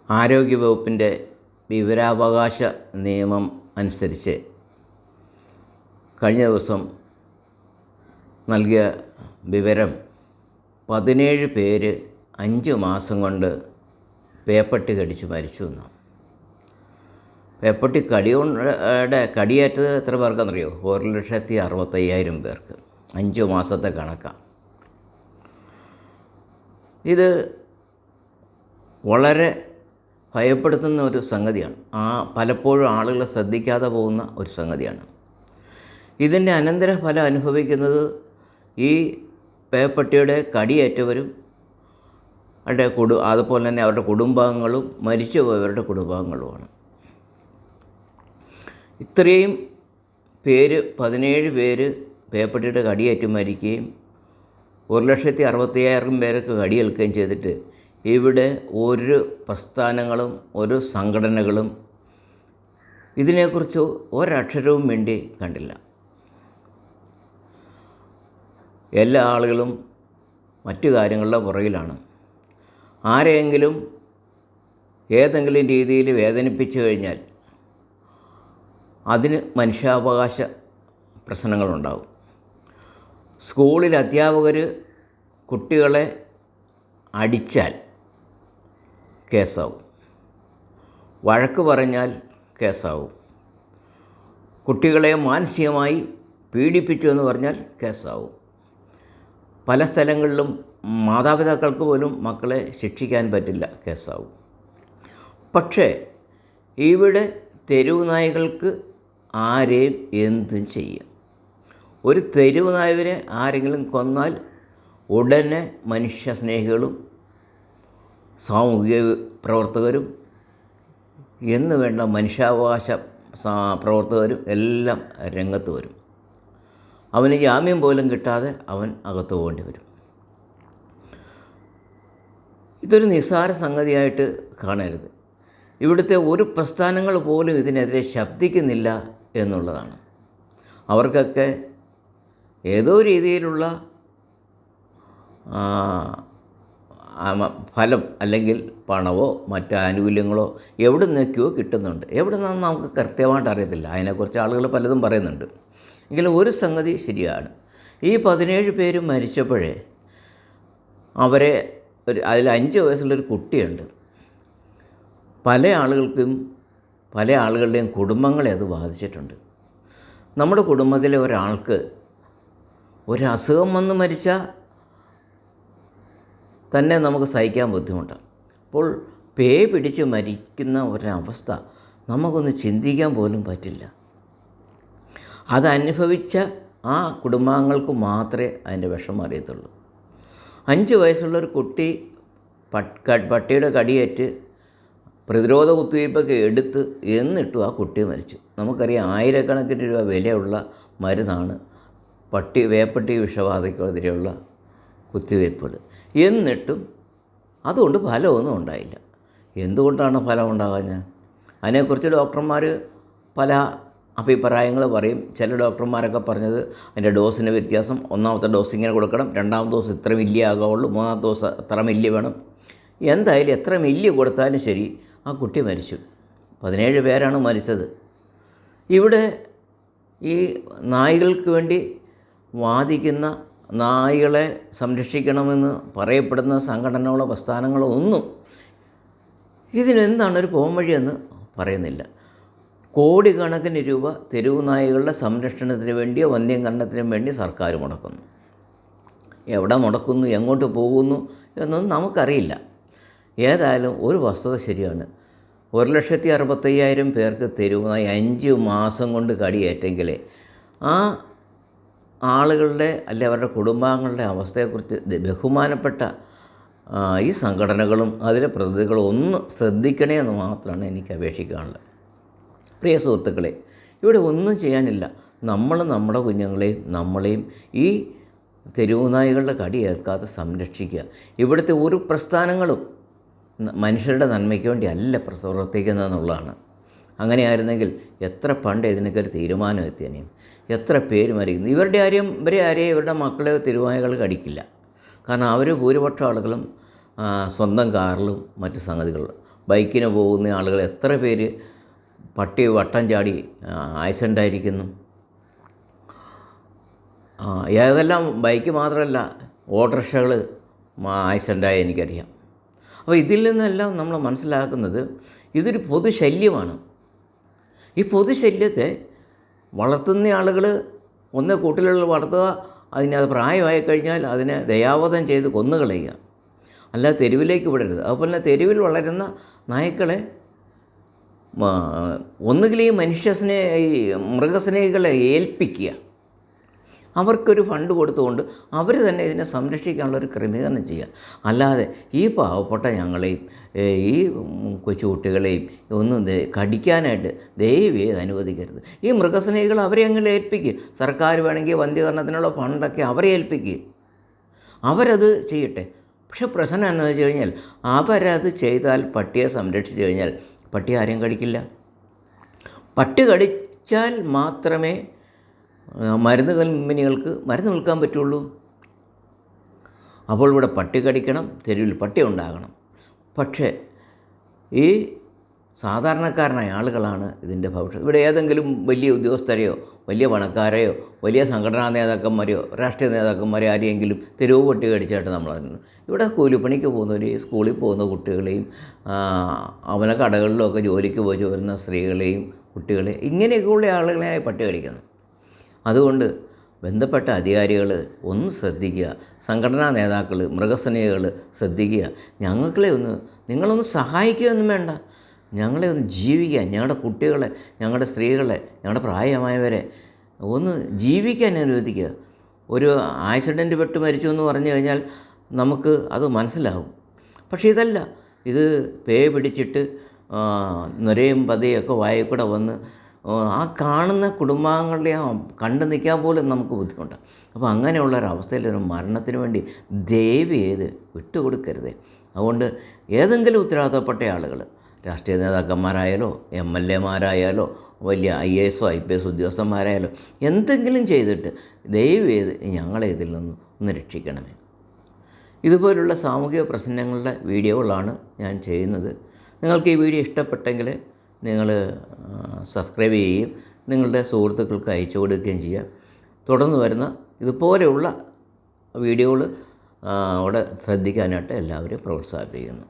ആരോഗ്യവകുപ്പിൻ്റെ വിവരാവകാശ നിയമം അനുസരിച്ച് കഴിഞ്ഞ ദിവസം നൽകിയ വിവരം 17 പേര് 5 മാസം കൊണ്ട് പേപ്പട്ടി കടിച്ച് മരിച്ചു എന്നാണ്. പേപ്പട്ടി കടിയേറ്റത് എത്ര പേർക്കെന്നറിയോ? 1,65,000 പേർക്ക്. 5 മാസത്തെ കണക്കാണ്. ഇത് വളരെ ഭയപ്പെടുത്തുന്ന ഒരു സംഗതിയാണ്. പലപ്പോഴും ആളുകൾ ശ്രദ്ധിക്കാതെ പോകുന്ന ഒരു സംഗതിയാണ്. ഇതിൻ്റെ അനന്തരഫലം അനുഭവിക്കുന്നത് ഈ പേപ്പട്ടിയുടെ കടിയേറ്റവരും അതുപോലെ തന്നെ അവരുടെ കുടുംബാംഗങ്ങളും മരിച്ചുപോയവരുടെ കുടുംബാംഗങ്ങളുമാണ്. ഇത്രയും പേര് 17 പേര് പേപ്പട്ടിയുടെ കടിയേറ്റ് മരിക്കുകയും 1,65,000 പേർക്ക് കടിയേൽക്കുകയും ചെയ്തിട്ട് ഇവിടെ ഒരു പ്രസ്ഥാനങ്ങളും ഒരു സംഘടനകളും ഇതിനെക്കുറിച്ച് ഒരക്ഷരവും വേണ്ടി കണ്ടില്ല. എല്ലാ ആളുകളും മറ്റു കാര്യങ്ങളുടെ പുറകിലാണ്. ആരെയെങ്കിലും ഏതെങ്കിലും രീതിയിൽ വേദനിപ്പിച്ചു കഴിഞ്ഞാൽ അതിന് മനുഷ്യാവകാശ പ്രശ്നങ്ങളുണ്ടാകും. സ്കൂളിൽ അധ്യാപകർ കുട്ടികളെ അടിച്ചാൽ കേസാവും, വഴക്ക് പറഞ്ഞാൽ കേസാവും, കുട്ടികളെ മാനസികമായി പീഡിപ്പിച്ചു എന്ന് പറഞ്ഞാൽ കേസാവും. പല സ്ഥലങ്ങളിലും മാതാപിതാക്കൾക്ക് പോലും മക്കളെ ശിക്ഷിക്കാൻ പറ്റില്ല, കേസാവും. പക്ഷേ ഇവിടെ തെരുവ് നായ്കൾക്ക് ആരെയും എന്തും ചെയ്യാം. ഒരു തെരുവ് നായവിനെ ആരെങ്കിലും കൊന്നാൽ ഉടനെ മനുഷ്യസ്നേഹികളും സാമൂഹിക പ്രവർത്തകരും എന്ന് വേണ്ട മനുഷ്യാവകാശ പ്രവർത്തകരും എല്ലാം രംഗത്ത് വരും. അവന് ജാമ്യം പോലും കിട്ടാതെ അവൻ അകത്ത് പോകേണ്ടി വരും. ഇതൊരു നിസ്സാര സംഗതിയായിട്ട് കാണരുത്. ഇവിടുത്തെ ഒരു പ്രസ്ഥാനങ്ങൾ പോലും ഇതിനെതിരെ ശബ്ദിക്കുന്നില്ല എന്നുള്ളതാണ്. അവർക്കൊക്കെ ഏതോ രീതിയിലുള്ള ഫലം അല്ലെങ്കിൽ പണമോ മറ്റ് ആനുകൂല്യങ്ങളോ എവിടെ നിന്നൊക്കെയോ കിട്ടുന്നുണ്ട്. എവിടെ നിന്നാണെന്ന് നമുക്ക് കൃത്യമായിട്ട് അറിയത്തില്ല. അതിനെക്കുറിച്ച് ആളുകൾ പലതും പറയുന്നുണ്ട്. എങ്കിലും ഒരു സംഗതി ശരിയാണ്. ഈ 17 പേരും മരിച്ചപ്പോഴേ അവരെ അതിൽ 5 വയസ്സുള്ളൊരു കുട്ടിയുണ്ട്. പല ആളുകളുടെയും കുടുംബങ്ങളെ അത് ബാധിച്ചിട്ടുണ്ട്. നമ്മുടെ കുടുംബത്തിലെ ഒരാൾക്ക് ഒരു അസുഖം വന്ന് മരിച്ചാൽ തന്നെ നമുക്ക് സഹിക്കാൻ ബുദ്ധിമുട്ടാണ്. അപ്പോൾ പേ പിടിച്ച് മരിക്കുന്ന ഒരവസ്ഥ നമുക്കൊന്ന് ചിന്തിക്കാൻ പോലും പറ്റില്ല. അതനുഭവിച്ച ആ കുടുംബാംഗങ്ങൾക്ക് മാത്രമേ അതിൻ്റെ വിഷമം അറിയത്തുള്ളൂ. 5 വയസ്സുള്ളൊരു കുട്ടി പട്ടിയുടെ കടിയേറ്റ് പ്രതിരോധ കുത്തിവയ്പ്പൊക്കെ എടുത്ത് എന്നിട്ടും ആ കുട്ടി മരിച്ചു. നമുക്കറിയാം ആയിരക്കണക്കിന് രൂപ വിലയുള്ള മരുന്നാണ് വേപ്പട്ടി വിഷബാധയ്ക്കെതിരെയുള്ള കുത്തിവയ്പ്പുകൾ. എന്നിട്ടും അതുകൊണ്ട് ഫലമൊന്നും ഉണ്ടായില്ല. എന്തുകൊണ്ടാണ് ഫലം ഉണ്ടാകാഞ്ഞത്? അതിനെക്കുറിച്ച് ഡോക്ടർമാർ പല അഭിപ്രായങ്ങൾ പറയും. ചില ഡോക്ടർമാരൊക്കെ പറഞ്ഞത് അതിൻ്റെ ഡോസിന് വ്യത്യാസം, 1ാമത്തെ ഡോസ് ഇങ്ങനെ കൊടുക്കണം, 2ാമത്തെ ഡോസ് ഇത്ര മില്ലി ആകാവുള്ളൂ, 3ാമത്തെ ഡോസ് എത്ര മില്ലി വേണം. എന്തായാലും എത്ര മില്ലി കൊടുത്താലും ശരി ആ കുട്ടി മരിച്ചു. 17 പേരാണ് മരിച്ചത്. ഇവിടെ ഈ നായ്കൾക്ക് വേണ്ടി വാദിക്കുന്ന, നായ്കളെ സംരക്ഷിക്കണമെന്ന് പറയപ്പെടുന്ന സംഘടനകളോ പ്രസ്ഥാനങ്ങളോ ഒന്നും ഇതിനെന്താണ് ഒരു പോംവഴിയെന്ന് പറയുന്നില്ല. കോടിക്കണക്കിന് രൂപ തെരുവ് നായ്കളുടെ സംരക്ഷണത്തിന് വേണ്ടിയോ വന്ധ്യംകരണത്തിനും വേണ്ടി സർക്കാർ മുടക്കുന്നു. എവിടെ മുടക്കുന്നു, എങ്ങോട്ട് പോകുന്നു എന്നൊന്നും നമുക്കറിയില്ല. ഏതായാലും ഒരു വസ്തുത ശരിയാണ്. 1,65,000 പേർക്ക് തെരുവ് നായി 5 മാസം കൊണ്ട് കടിയേറ്റെങ്കിലേ ആ ആളുകളുടെ അല്ലെ അവരുടെ കുടുംബാംഗങ്ങളുടെ അവസ്ഥയെക്കുറിച്ച് ബഹുമാനപ്പെട്ട ഈ സംഘടനകളും അതിലെ പ്രതിനിധികളും ഒന്ന് ശ്രദ്ധിക്കണേ എന്ന് മാത്രമാണ് എനിക്ക് അപേക്ഷിക്കാനുള്ളത്. പ്രിയ സുഹൃത്തുക്കളെ, ഇവിടെ ഒന്നും ചെയ്യാനില്ല. നമ്മൾ നമ്മുടെ കുഞ്ഞുങ്ങളെയും നമ്മളെയും ഈ തെരുവ് നായ്കളുടെ കടിയേൽക്കാതെ സംരക്ഷിക്കുക. ഇവിടുത്തെ ഒരു പ്രസ്ഥാനങ്ങളും മനുഷ്യരുടെ നന്മയ്ക്ക് വേണ്ടി അല്ല പ്രവർത്തിക്കുന്നതെന്നുള്ളതാണ്. അങ്ങനെയായിരുന്നെങ്കിൽ എത്ര പണ്ട് ഇതിനൊക്കെ ഒരു തീരുമാനം എത്തിയനെയും. എത്ര പേര് മരിക്കുന്നു. ഇവരുടെ മക്കളെയോ തെരുവുനായ്കൾ കടിക്കില്ല. കാരണം അവർ ഭൂരിപക്ഷം ആളുകളും സ്വന്തം കാറിലും മറ്റ് സംഗതികളിലും. ബൈക്കിന് പോകുന്ന ആളുകൾ എത്ര പേര് പട്ടി വട്ടം ചാടി ആക്സിഡൻ്റായിരിക്കുന്നു. ഏതെല്ലാം ബൈക്ക് മാത്രമല്ല ഓട്ടോറിക്ഷകൾ ആക്സിഡൻ്റായി എനിക്കറിയാം. അപ്പോൾ ഇതിൽ നിന്നെല്ലാം നമ്മൾ മനസ്സിലാക്കുന്നത് ഇതൊരു പൊതുശല്യമാണ്. ഈ പൊതുശല്യത്തെ വളർത്തുന്ന ആളുകൾ ഒന്ന് കൂട്ടിലുള്ള വളർത്തുക, അതിനത് പ്രായമായി കഴിഞ്ഞാൽ അതിനെ ദയാവധം ചെയ്ത് കൊന്നുകളയുക, അല്ലാതെ തെരുവിലേക്ക് വിടരുത്. അതുപോലെ തന്നെ തെരുവിൽ വളരുന്ന നായ്ക്കളെ ഒന്നുകിൽ ഈ മൃഗസ്നേഹികളെ ഏൽപ്പിക്കുക, അവർക്കൊരു ഫണ്ട് കൊടുത്തുകൊണ്ട് അവർ തന്നെ ഇതിനെ സംരക്ഷിക്കാനുള്ളൊരു ക്രമീകരണം ചെയ്യുക. അല്ലാതെ ഈ പാവപ്പെട്ട ഞങ്ങളെയും ഈ കൊച്ചുകുട്ടികളെയും ഒന്നും കടിക്കാനായിട്ട് ദയവേത് അനുവദിക്കരുത്. ഈ മൃഗസ്നേഹികൾ അവരെ അങ്ങനെ ഏൽപ്പിക്കുക. സർക്കാർ വേണമെങ്കിൽ വന്ധ്യകരണത്തിനുള്ള ഫണ്ടൊക്കെ അവരെ ഏൽപ്പിക്കുക, അവരത് ചെയ്യട്ടെ. പക്ഷെ പ്രശ്നം എന്ന് വെച്ച് കഴിഞ്ഞാൽ അവരത് ചെയ്താൽ, പട്ടിയെ സംരക്ഷിച്ചു കഴിഞ്ഞാൽ പട്ടി ആരെയും കടിക്കില്ല. പട്ടി കടിച്ചാൽ മാത്രമേ മരുന്ന് കമ്പനികൾക്ക് മരുന്ന് വിൽക്കാൻ പറ്റുള്ളൂ. അപ്പോൾ ഇവിടെ പട്ടി കടിക്കണം, തെരുവിൽ പട്ടി ഉണ്ടാകണം. പക്ഷേ ഈ സാധാരണക്കാരനായ ആളുകളാണ് ഇതിൻ്റെ ഭവിഷ്യത്. ഇവിടെ ഏതെങ്കിലും വലിയ ഉദ്യോഗസ്ഥരെയോ വലിയ പണക്കാരെയോ വലിയ സംഘടനാ നേതാക്കന്മാരെയോ രാഷ്ട്രീയ നേതാക്കന്മാരെയോ ആരെയെങ്കിലും തെരുവ് പട്ടി കടിച്ചായിട്ട് നമ്മൾ അറിഞ്ഞു. ഇവിടെ കൂലിപ്പണിക്ക് പോകുന്നവരെയും സ്കൂളിൽ പോകുന്ന കുട്ടികളെയും അവനെ കടകളിലൊക്കെ ജോലിക്ക് പോയി വരുന്ന സ്ത്രീകളെയും കുട്ടികളെയും ഇങ്ങനെയൊക്കെയുള്ള ആളുകളെയായി പട്ടി കടിക്കുന്നത്. അതുകൊണ്ട് ബന്ധപ്പെട്ട അധികാരികൾ ഒന്ന് ശ്രദ്ധിക്കുക, സംഘടനാ നേതാക്കൾ, മൃഗസ്നേഹികൾ ശ്രദ്ധിക്കുക. നിങ്ങളൊന്ന് സഹായിക്കുകയൊന്നും വേണ്ട, ഞങ്ങളെ ഒന്ന് ജീവിക്കാൻ, ഞങ്ങളുടെ കുട്ടികളെ, ഞങ്ങളുടെ സ്ത്രീകളെ, ഞങ്ങളുടെ പ്രായമായവരെ ഒന്ന് ജീവിക്കാൻ അനുവദിക്കുക. ഒരു ആക്സിഡൻറ്റ് പെട്ട് മരിച്ചു എന്ന് പറഞ്ഞു കഴിഞ്ഞാൽ നമുക്ക് അത് മനസ്സിലാകും. പക്ഷേ ഇതല്ല, ഇത് പേ പിടിച്ചിട്ട് നൊരയും പതയൊക്കെ വായിൽ കൂടെ വന്ന് ആ കാണുന്ന കുടുംബാംഗങ്ങളുടെ കണ്ടു നിൽക്കാൻ പോലും നമുക്ക് ബുദ്ധിമുട്ടാണ്. അപ്പോൾ അങ്ങനെയുള്ളൊരവസ്ഥയിൽ ഒരു മരണത്തിന് വേണ്ടി ദയവ് ചെയ്ത് വിട്ടുകൊടുക്കരുത്. അതുകൊണ്ട് ഏതെങ്കിലും ഉത്തരവാദിത്തപ്പെട്ട ആളുകൾ, രാഷ്ട്രീയ നേതാക്കന്മാരായാലോ MLA മാരായാലോ വലിയ IAS IPS ഉദ്യോഗസ്ഥന്മാരായാലോ എന്തെങ്കിലും ചെയ്തിട്ട് ദയവ് ചെയ്ത് ഞങ്ങളെ ഇതിൽ നിന്ന് ഒന്ന് രക്ഷിക്കണമേ. ഇതുപോലുള്ള സാമൂഹിക പ്രശ്നങ്ങളുടെ വീഡിയോകളാണ് ഞാൻ ചെയ്യുന്നത്. നിങ്ങൾക്ക് ഈ വീഡിയോ ഇഷ്ടപ്പെട്ടെങ്കിൽ നിങ്ങൾ സബ്സ്ക്രൈബ് ചെയ്യുകയും നിങ്ങളുടെ സുഹൃത്തുക്കൾക്ക് അയച്ചു കൊടുക്കുകയും ചെയ്യുക. തുടർന്ന് വരുന്ന ഇതുപോലെയുള്ള വീഡിയോകൾ അവിടെ ശ്രദ്ധിക്കാനായിട്ട് എല്ലാവരെയും പ്രോത്സാഹിപ്പിക്കുന്നു.